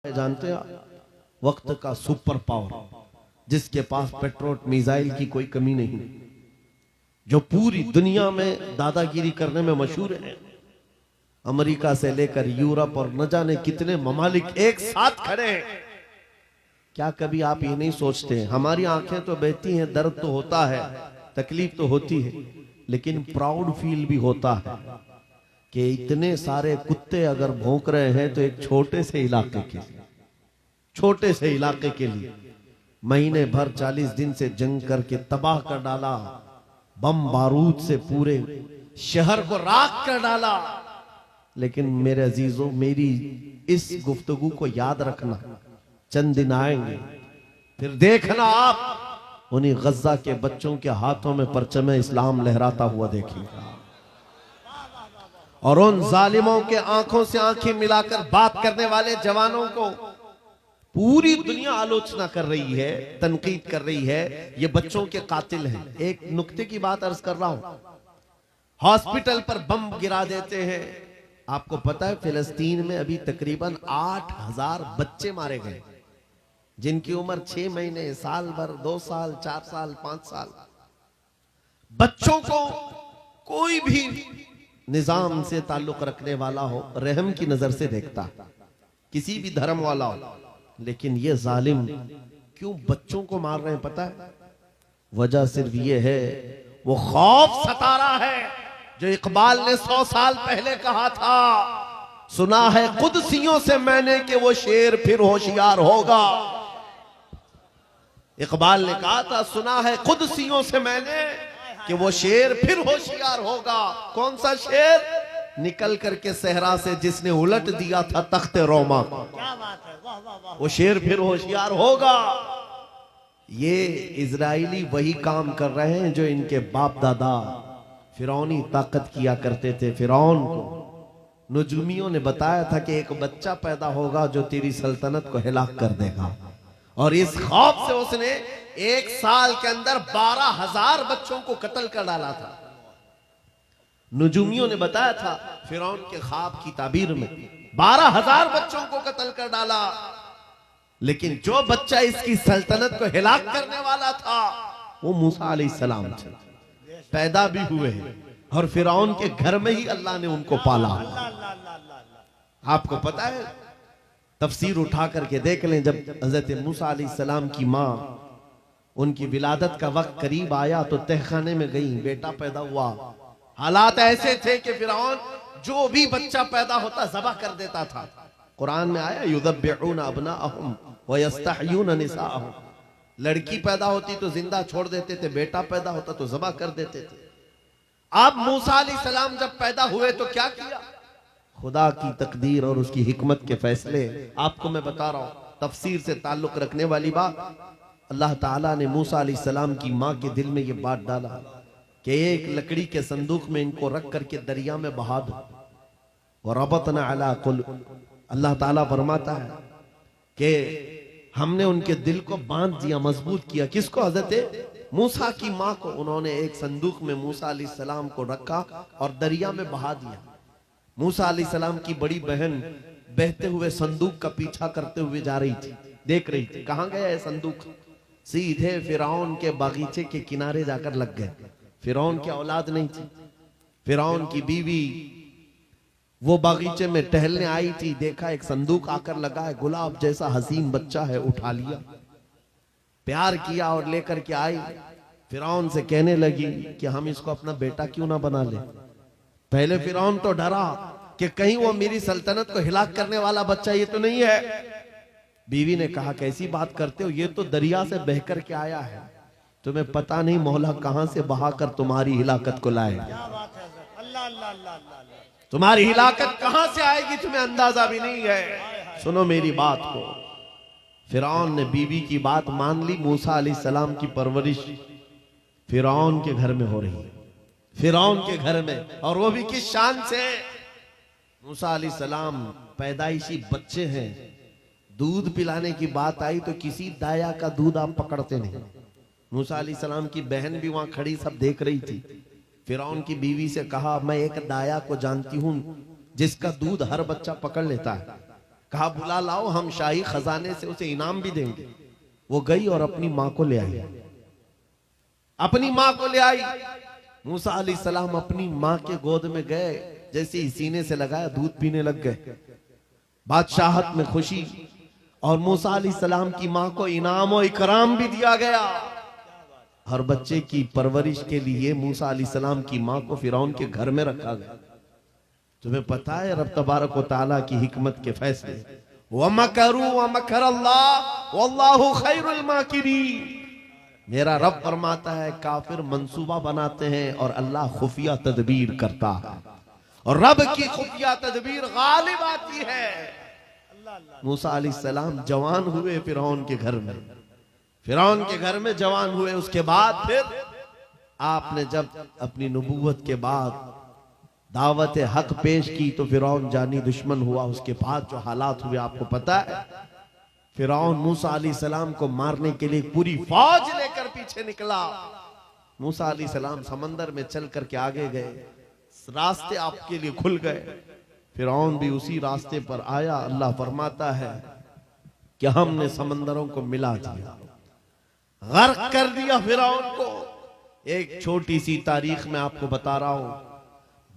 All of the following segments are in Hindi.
जानते हैं आप, वक्त का सुपर पावर जिसके पास पेट्रोल मिसाइल की कोई कमी नहीं, जो पूरी दुनिया में दादागिरी करने में मशहूर है। अमेरिका से लेकर यूरोप और न जाने कितने ममालिक एक साथ खड़े हैं। क्या कभी आप ये नहीं सोचते, हमारी आंखें तो बहती हैं, दर्द तो होता है, तकलीफ तो होती है, लेकिन प्राउड फील भी होता है कि इतने सारे कुत्ते अगर भौंक रहे हैं तो एक छोटे से इलाके के लिए महीने भर 40 दिन से जंग करके तबाह कर डाला, बम बारूद से पूरे शहर को राख कर डाला। लेकिन मेरे अजीजों, मेरी इस गुफ्तगू को याद रखना, चंद दिन आएंगे फिर देखना आप उन्हीं गज्जा के बच्चों के हाथों में परचम इस्लाम लहराता हुआ देखेंगे, और उन जालिमों के आंखों से आंखें मिलाकर बात करने वाले जवानों को पूरी दुनिया आलोचना कर रही है, तनकीद कर रही है, ये बच्चों के कातिल हैं। एक नुक्ते की बात अर्ज कर रहा हूं, हॉस्पिटल पर बम गिरा देते हैं। आपको पता है फिलिस्तीन में अभी तकरीबन 8000 बच्चे मारे गए, जिनकी उम्र 6 महीने, साल भर, 2 साल, 4 साल, 5 साल। बच्चों को कोई भी निजाम से ताल्लुक रखने वाला हो रहम की नजर से देखता, किसी भी धर्म वाला हो, लेकिन ये जालिम क्यों बच्चों को मार रहे हैं पता है? वजह सिर्फ ये है, वो खौफ सता रहा है जो इकबाल ने 100 साल पहले कहा था, सुना है कुदसियों से मैंने कि वो शेर फिर होशियार होगा। इकबाल ने कहा था, सुना है कुदसियों से मैंने कि वो शेर फिर होशियार होगा। कौन सा शेर? निकल करके सहरा से जिसने उलट दिया था तख्ते रोमा। क्या बात है, वाह वाह वाह। वो शेर फिर होशियार होगा। ये इजराइली वही काम कर रहे हैं जो इनके बाप दादा फिरौनी ताकत किया करते थे। फिरौन को नुजूमियों ने बताया था कि एक बच्चा पैदा होगा जो तेरी सल्तनत को हिलाक कर देगा, और इस खौफ से उसने 1 साल के अंदर 12,000 बच्चों को कत्ल कर डाला था। नुजूमियों ने बताया था फिरौन के ख्वाब की ताबीर में 12,000 बच्चों को कत्ल कर डाला, लेकिन जो बच्चा इसकी सल्तनत को हिलाक करने वाला था वो मूसा अलैहिस्सलाम थे। पैदा भी हुए हैं और फिरौन के घर में ही अल्लाह ने उनको पाला। आपको पता है, तफसीर उठा करके देख लें, जब हजरत मूसा अलैहिस्सलाम की माँ, उनकी विलादत का वक्त करीब आया तो तहखाने में गई, बेटा पैदा हुआ। हालात ऐसे थे कि फिरौन जो भी बच्चा पैदा होता ज़बह कर देता था। कुरान में आया, युज़ब्बिऊन अब्नाअहुम व यस्तहयून निसाअहुम। लड़की पैदा होती तो जिंदा छोड़ देते थे, बेटा पैदा होता तो ज़बह कर देते थे। अब मूसा अलैहिस्सलाम जब पैदा हुए तो क्या किया? खुदा की तकदीर और उसकी हिकमत के फैसले आपको मैं बता रहा हूं, तफसीर से ताल्लुक रखने वाली बात। अल्लाह ताला ने मूसा अलैहिस्सलाम की माँ के दिल में ये बात डाला कि एक लकड़ी के संदूक में इनको रख करके दरिया में बहा दो। और रबतना अला कुलूब, अल्लाह ताला फरमाता है कि हमने उनके दिल को बांध दिया, मजबूत किया। किसको? हजरत मूसा की माँ को। उन्होंने एक संदूक में मूसा अलैहिस्सलाम को रखा और दरिया में बहा दिया। मूसा अलैहिस्सलाम की बड़ी बहन बहते हुए संदूक का पीछा करते हुए जा रही थी, देख रही थी कहां गया है संदूक। सीधे फिरौन के बागीचे के किनारे जाकर लग गए। फिरौन की औलाद नहीं थी, फिरौन की बीवी वो बागीचे में टहलने आई थी, देखा एक संदूक आकर लगा है, गुलाब जैसा हसीन बच्चा है, उठा लिया, प्यार किया और लेकर के आई। फिरौन से कहने लगी कि हम इसको अपना बेटा क्यों ना बना ले। पहले फिरौन तो डरा कि कहीं वो मेरी सल्तनत को हिलाक करने वाला बच्चा ये तो नहीं है। बीवी ने कहा, कैसी बात करते हो, ये तो दरिया से बहकर के आया है, तुम्हें पता नहीं मौला कहां से बहाकर तुम्हारी हिलाकत को लाए। तुम्हारी हिलाकत कहां से आएगी तुम्हें अंदाजा भी नहीं है। सुनो मेरी बात को। फिरौन ने बीवी की बात मान ली। मूसा अलैहिस्सलाम की परवरिश फिरौन के घर में हो रही है, फिरौन के घर में, और वो भी किस शान से। मूसा अलैहिस्सलाम पैदाइशी बच्चे हैं, दूध पिलाने की बात आई तो किसी दाया का दूध आप पकड़ते नहीं। मूसा अलैहिस्सलाम की बहन भी वहां खड़ी सब देख रही थी। फिरौन की बीवी से कहा, मैं एक दाया को जानती हूं जिसका दूध हर बच्चा पकड़ लेता है। कहा बुला लाओ, हम शाही खजाने से उसे इनाम भी देंगे। वो गई और अपनी माँ को ले आई, अपनी माँ को ले आई। मूसा अलैहिस्सलाम अपनी माँ के गोद में गए, जैसे ही सीने से लगाया दूध पीने लग गए। बादशाहत में खुशी, और मूसा अलैहिस्सलाम की माँ को इनाम और इकराम भी दिया गया। हर बच्चे की परवरिश के लिए मूसा अलैहिस्सलाम की माँ को फिरौन के घर में रखा गया। तुम्हें पता है रब तबारक व तआला की हिकमत के फैसले, वमकरू वमकरल्लाह वल्लाहु खैरुल माकिरीन। मेरा रब फरमाता है काफिर मंसूबा बनाते हैं और अल्लाह खुफिया तदबीर करता है, और रब की खुफिया तदबीर गालिब आती है। मूसा अलैहिस्सलाम जवान हुए फिरौन के घर में, फिरौन के घर में जवान हुए। उसके बाद फिर आपने जब अपनी नबूवत के बाद दावत हक पेश की तो फिरौन जानी दुश्मन हुआ। उसके बाद जो हालात हुए आपको पता है। फिरौन मूसा अलैहिस्सलाम को मारने के लिए पूरी फौज लेकर पीछे निकला। मूसा अलैहिस्सलाम समंदर में चल करके आगे गए, रास्ते आपके लिए खुल गए। फिरौन भी उसी रास्ते पर आया। अल्लाह फरमाता है कि हमने समंदरों को मिला दिया, गर्क कर दिया फिरौन को। एक छोटी सी तारीख में आपको बता रहा हूं,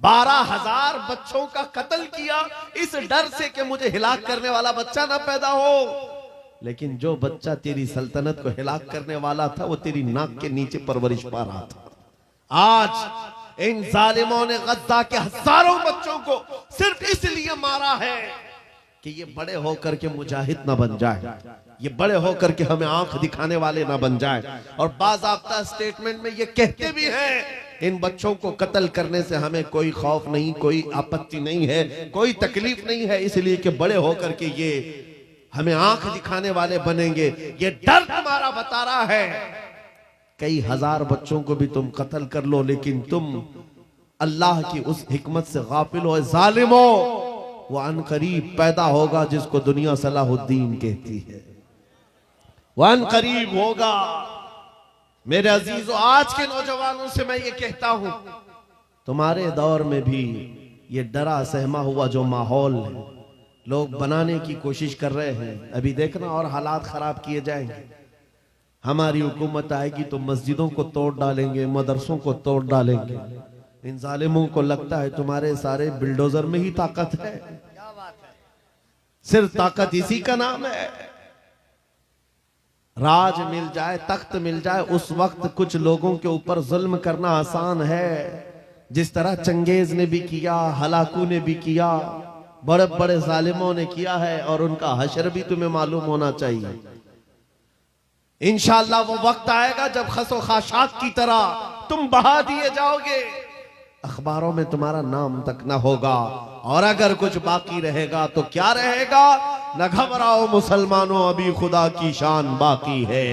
12,000 बच्चों का कत्ल किया इस डर से कि मुझे हिलाक करने वाला बच्चा ना पैदा हो। लेकिन जो बच्चा तेरी सल्तनत को हिलाक करने वाला था वो तेरी नाक के नीचे परवरिश पा रहा था। आज इन जालिमों ने गद्दा के हजारों बच्चों को सिर्फ इसलिए मारा है कि ये बड़े होकर के मुजाहिद ना बन जाए, ये बड़े होकर के हमें आंख दिखाने वाले ना बन जाए। और बाज़ाब्ता स्टेटमेंट में ये कहते भी हैं इन बच्चों को कत्ल करने से हमें कोई खौफ नहीं, कोई आपत्ति नहीं है, कोई तकलीफ नहीं है, इसलिए कि बड़े होकर के ये हमें आंख दिखाने वाले बनेंगे। ये डर तुम्हारा बता रहा है। कई हजार बच्चों को भी तुम कत्ल कर लो, लेकिन तुम अल्लाह की उस हिकमत से गाफिल हो। जालिमो, वो अनकरीब पैदा होगा जिसको दुनिया सलाहुद्दीन कहती है, वो अनकरीब होगा। मेरे अजीजों, आज के नौजवानों से मैं ये कहता हूं, तुम्हारे दौर में भी ये डरा सहमा हुआ जो माहौल है लोग बनाने की कोशिश कर रहे हैं, अभी देखना और हालात खराब किए जाएंगे। हमारी हुकूमत आएगी तो मस्जिदों को तोड़ डालेंगे, मदरसों को तोड़ डालेंगे। इन जालिमों को लगता है तुम्हारे सारे बिल्डोजर में ही ताकत है। सिर्फ ताकत इसी का नाम है। राज मिल जाए, तख्त मिल जाए, उस वक्त कुछ लोगों के ऊपर जुल्म करना आसान है। जिस तरह चंगेज ने भी किया, हलाकू ने भी किया, बड़े बड़े जालिमों ने किया है, और उनका हशर भी तुम्हें मालूम होना चाहिए। इंशाअल्लाह वो वक्त आएगा जब खसो खाशाक की तरह तुम बहा दिए जाओगे, अखबारों में तुम्हारा नाम तक ना होगा। और अगर कुछ बाकी रहेगा तो क्या रहेगा? न घबराओ मुसलमानों, अभी खुदा की शान बाकी है,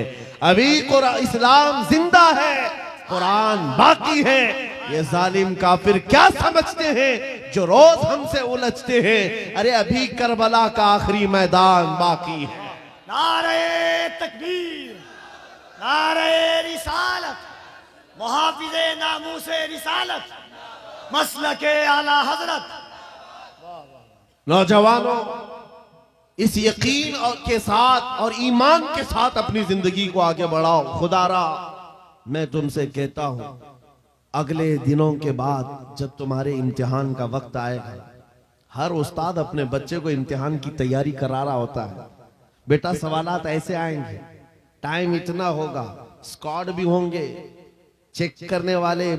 अभी इस्लाम जिंदा है, कुरान बाकी है। ये जालिम काफिर क्या समझते हैं जो रोज हमसे उलझते हैं? अरे अभी करबला का आखिरी मैदान बाकी है। नारे तकबीर, नारे रिसालत, मुहाफिज़े नामूसे रिसालत, मसलके आला हजरत। नौजवानों, इस यकीन के साथ और ईमान के साथ अपनी जिंदगी को आगे बढ़ाओ। खुदारा मैं तुमसे कहता हूं, अगले दिनों के बाद जब तुम्हारे इम्तिहान का वक्त आएगा, हर उस्ताद अपने बच्चे को इम्तिहान की तैयारी करा रहा होता है। बेटा सवालात ऐसे आएंगे, टाइम इतना होगा, स्क्वाड भी होंगे, चेक करने वाले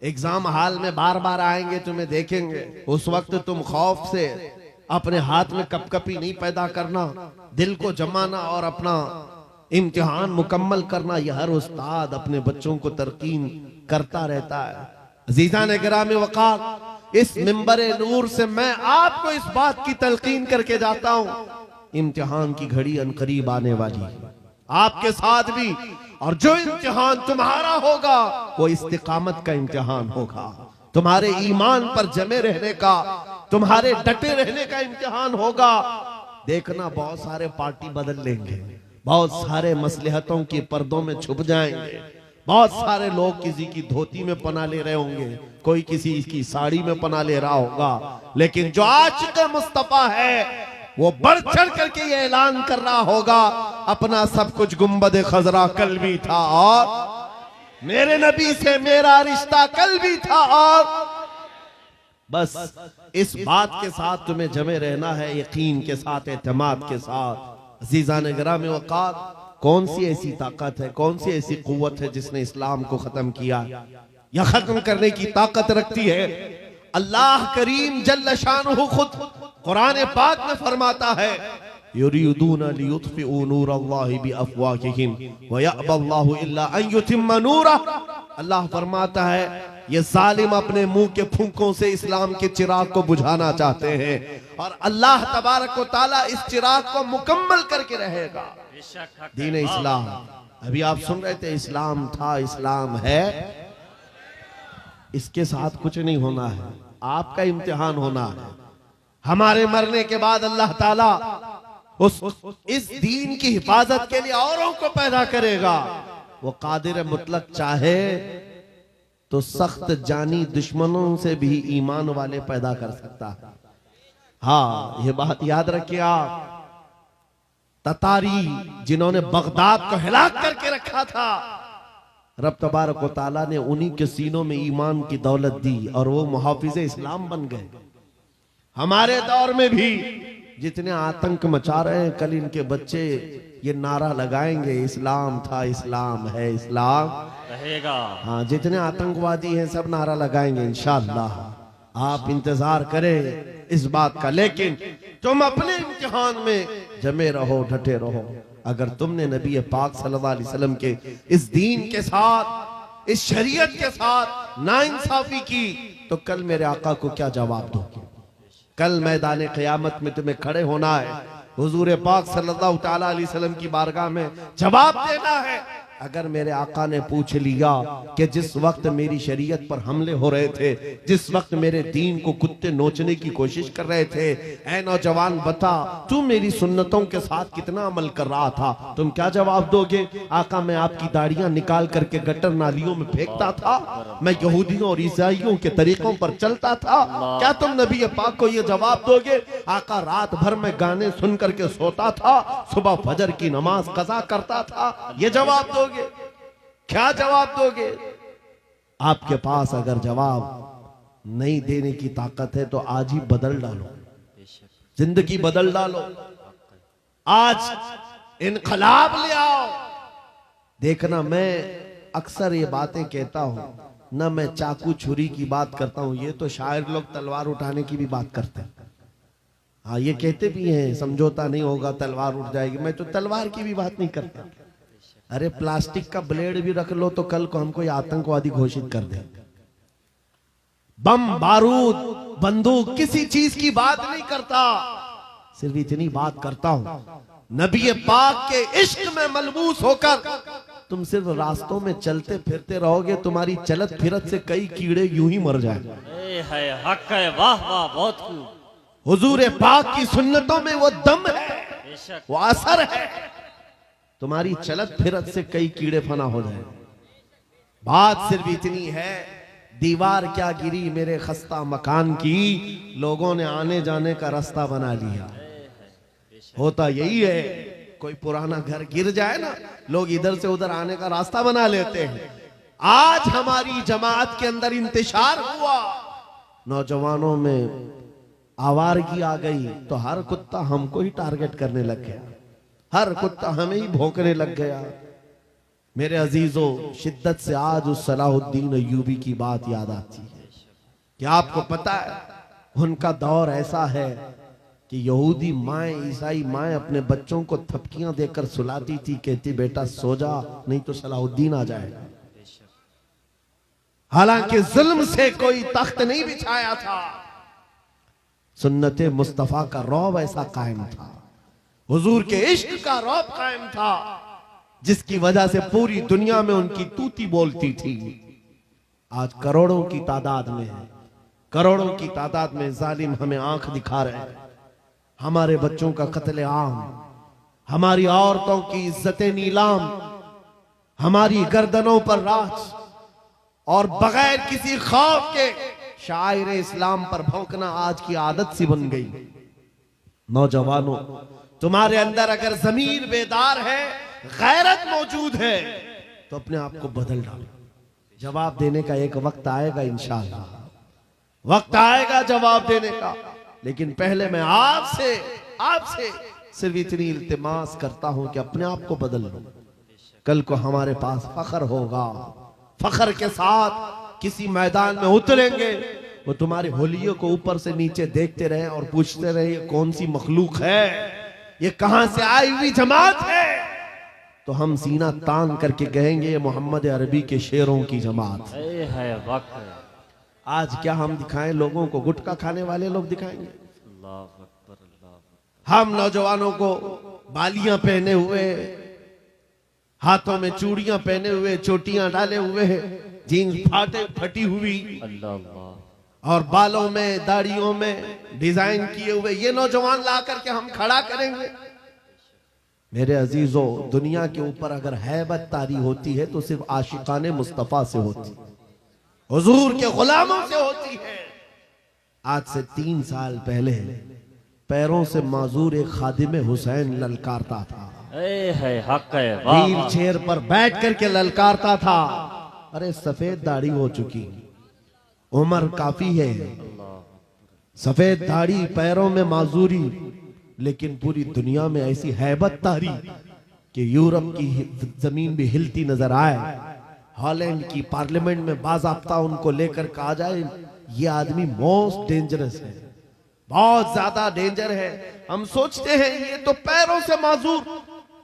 एग्जाम हॉल में बार बार आएंगे, तुम्हें देखेंगे। उस वक्त तुम खौफ से अपने हाथ में कपकपी नहीं पैदा करना, दिल को जमाना और अपना इम्तिहान मुकम्मल करना। यह हर उस्ताद अपने बच्चों को तरकीन करता रहता है। अज़ीज़ान गिरामी वक़ार, इस मिंबर नूर से मैं आपको इस बात की तलकीन करके जाता हूं, इम्तिहान की घड़ी अनकरीब आने वाली है आपके साथ भी। और जो इम्तिहान तुम्हारा होगा वो इस्तिकामत का इम्तिहान होगा, तुम्हारे ईमान पर जमे रहने का, तुम्हारे डटे रहने का इम्तिहान होगा। देखना बहुत सारे पार्टी बदल लेंगे, बहुत सारे मसलहतों के पर्दों में छुप जाएंगे, बहुत सारे लोग किसी की धोती में पना ले रहे होंगे, कोई किसी की साड़ी में पना ले रहा होगा। लेकिन जो आशिक़ मुस्तफा है वो बढ़ चढ़ करके ये ऐलान कर रहा होगा अपना सब कुछ गुंबद खजरा कल भी था और मेरे नबी से मेरा रिश्ता कल भी था और बस इस बात के साथ तुम्हें जमे रहना है, यकीन के साथ, एतमाद के साथ। अजीजान गिराम वक़ार, कौन सी ऐसी ताकत है, कौन सी ऐसी कुव्वत है जिसने इस्लाम को खत्म किया या खत्म करने की ताकत रखती है? अल्लाह करीम जल्ल शानुहु खुद कुरान पाक में फरमाता है, युरीदून लियुत्फिउ नूरल्लाहि बिअफ़वाहिहिम व यअबल्लाहु इल्ला अन युतिम्मा नूरह। अल्लाह फरमाता है ये जालिम अपने मुंह के फूंकों से इस्लाम के चिराग को बुझाना चाहते हैं और अल्लाह तबारक व तआला इस चिराग को मुकम्मल करके रहेगा। दीन इस्लाम, अभी आप सुन रहे थे, इस्लाम था, इस्लाम है, इसके साथ कुछ नहीं होना है, आपका इम्तिहान होना है। हमारे मरने के बाद अल्लाह ताला इस दीन की हिफाजत के लिए औरों को पैदा करेगा। वो कादिर मुतलक चाहे तो सख्त जानी दुश्मनों से भी ईमान वाले पैदा कर सकता है। हाँ, ये बात याद रखिए आप। ततारी जिन्होंने बगदाद को हिलाक करके रखा था, रब तबारक व तआला ने उन्हीं के सीनों में ईमान की दौलत दी और वो मुहाफिज़े इस्लाम बन गए। हमारे दौर में भी जितने आतंक मचा रहे हैं, कल इनके बच्चे ये नारा लगाएंगे, इस्लाम था, इस्लाम है, इस्लाम रहेगा। हाँ, जितने आतंकवादी हैं सब नारा लगाएंगे इंशाअल्लाह। आप इंतजार करें इस बात का, लेकिन तुम अपने इम्तिहान में जमे रहो, डटे रहो। अगर तुमने नबी पाक सल्लल्लाहु अलैहि वसल्लम के इस दीन के साथ, इस शरीयत के साथ नाइंसाफी की तो कल मेरे आका को क्या जवाब दोगे? कल मैदान क़यामत में तुम्हें खड़े होना है, हुजूर पाक सल्लल्लाहु तआला अलैहि वसल्लम की बारगाह में जवाब देना है। अगर मेरे आका ने पूछ लिया कि जिस वक्त मेरी शरीयत पर हमले हो रहे थे, जिस वक्त मेरे दीन को कुत्ते नोचने की कोशिश कर रहे थे, ऐ नौजवान बता तू मेरी सुन्नतों के साथ कितना अमल कर रहा था? तुम क्या जवाब दोगे? आका, मैं आपकी दाढ़ियां निकाल करके गटर नालियों में फेंकता था, मैं यहूदियों और ईसाइयों के तरीकों पर चलता था। क्या तुम नबी पाक को यह जवाब दोगे? आका, रात भर में गाने सुन करके सोता था, सुबह फजर की नमाज कज़ा करता था, ये जवाब दोगे? क्या जवाब दोगे? आपके पास अगर जवाब नहीं देने की ताकत है तो आज ही बदल डालो, जिंदगी बदल डालो, आज इनकलाब ले आओ। देखना, मैं अक्सर ये बातें कहता हूं ना, मैं चाकू छुरी की बात करता हूं, ये तो शायर लोग तलवार उठाने की भी बात करते हैं। हाँ, ये कहते भी हैं समझौता नहीं होगा, तलवार उठ जाएगी। मैं तो तलवार की भी बात नहीं करता। अरे प्लास्टिक का ब्लेड भी रख लो तो कल को हमको ये आतंकवादी घोषित कर दे। बम, बारूद, बंदूक, किसी चीज की बात नहीं करता, सिर्फ इतनी बात करता हूं, नबी पाक के इश्क में मलबूस होकर तुम सिर्फ रास्तों में चलते फिरते रहोगे, तुम्हारी चलत फिरत से कई कीड़े यूं ही मर जाएंगे। हक है, वाह वाह, बहुत खूब। हुजूर पाक की सुन्नतों में वो दम है, वो असर है, तुम्हारी चलत फिरत से कई कीड़े फना हो जाए। बात सिर्फ इतनी है, दीवार क्या गिरी मेरे खस्ता मकान की, लोगों ने आने जाने का रास्ता बना लिया। होता यही है, कोई पुराना घर गिर जाए ना, लोग इधर से उधर आने का रास्ता बना लेते हैं। आज हमारी जमात के अंदर इंतशार हुआ, नौजवानों में आवारगी आ गई तो हर कुत्ता हमको ही टारगेट करने लग गया, हर कुत्ता हमें ही भौंकने लग गया। मेरे अजीजों, शिद्दत से आज उस सलाहुद्दीन अय्यूबी की बात याद आती है कि आपको पता है उनका दौर ऐसा है कि यहूदी माएँ, ईसाई माएँ अपने बच्चों को थपकियां देकर सुलाती थी, कहती बेटा सो जा नहीं तो सलाहुद्दीन आ जाएगा। हालांकि जुल्म से कोई तख्त नहीं बिछाया था, सुन्नते मुस्तफा का रौब ऐसा कायम था, हुजूर के इश्क का रौब कायम था, जिसकी वजह से पूरी दुनिया में उनकी तूती बोलती थी। आज करोड़ों की तादाद में है, करोड़ों की तादाद में जालिम हमें आंख दिखा रहे हैं। हमारे बच्चों का कत्ले आम, हमारी औरतों की इज्जतें नीलाम, हमारी गर्दनों पर राज, और बगैर किसी खौफ के शायर इस्लाम पर भौंकना आज की आदत सी बन गई। नौजवानों, तुम्हारे अंदर अगर जमीर बेदार है, गैरत मौजूद है, तो अपने आप को बदल डालो। जवाब देने का एक वक्त आएगा, इंशाअल्लाह वक्त आएगा जवाब देने का। लेकिन पहले मैं आपसे सिर्फ इतनी इल्तिमास करता हूं कि अपने आप को बदल लो। कल को हमारे पास फख्र होगा, फख्र के साथ किसी मैदान में उतरेंगे, वो तुम्हारी होलियों को ऊपर से नीचे देखते रहे और पूछते रहे ये कौन सी मखलूक है, ये कहां से आई हुई जमात है, तो हम सीना तान करके कहेंगे ये मोहम्मद अरबी के शेरों की जमात है। वक्त आज क्या हम दिखाएं लोगों को? गुटखा खाने वाले लोग दिखाएंगे। अल्लाह अकबर, अल्लाह अकबर। हम नौजवानों को बालियां पहने हुए, हाथों में चूड़ियां पहने हुए, चोटियां डाले हुए, जीन्स फटी हुई अल्लाह अल्लाह और बालों में दाढ़ियों में डिजाइन किए हुए ये नौजवान ला करके हम खड़ा करेंगे। मेरे अजीजों, दुनिया के ऊपर अगर हैबत तारी होती है तो सिर्फ आशिकाने मुस्तफा से होती, हुजूर के गुलामों से होती है। आज से 3 साल पहले पैरों से माजूर एक खादिम हुसैन ललकारता था, है हक है। वाह व्हील वाह। चेयर पर बैठ करके ललकारता था। अरे सफेद दाढ़ी हो चुकी, उम्र काफी है, सफेद दाढ़ी, पैरों में माजूरी, लेकिन पूरी दुनिया में ऐसी हैबत तारी कि यूरोप की जमीन भी हिलती नजर आए। हॉलैंड की पार्लियामेंट में बाज़ाब्ता उनको लेकर कहा जाए ये आदमी मोस्ट डेंजरस है, बहुत ज्यादा डेंजर है। हम सोचते हैं ये तो पैरों से माजूर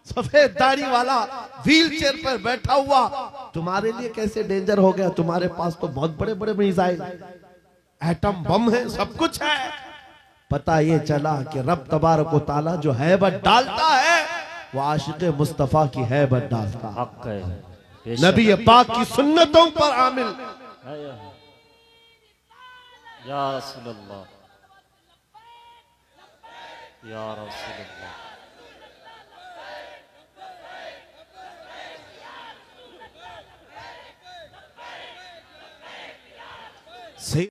सफेद दाढ़ी वाला व्हील चेयर पर बैठा हुआ तुम्हारे लिए कैसे डेंजर हो गया? तुम्हारे पास तो बहुत बड़े बड़े मिसाइल, एटम बम है, सब कुछ है। पता ये चला कि रब तबारक व तआला जो हैबत डालता है वो आशिक मुस्तफा की हैबत डालता है। हक है। बेशक। नबी पाक की सुन्नतों पर आमिल। है या रसूल अल्लाह, या रसूल अल्लाह। सही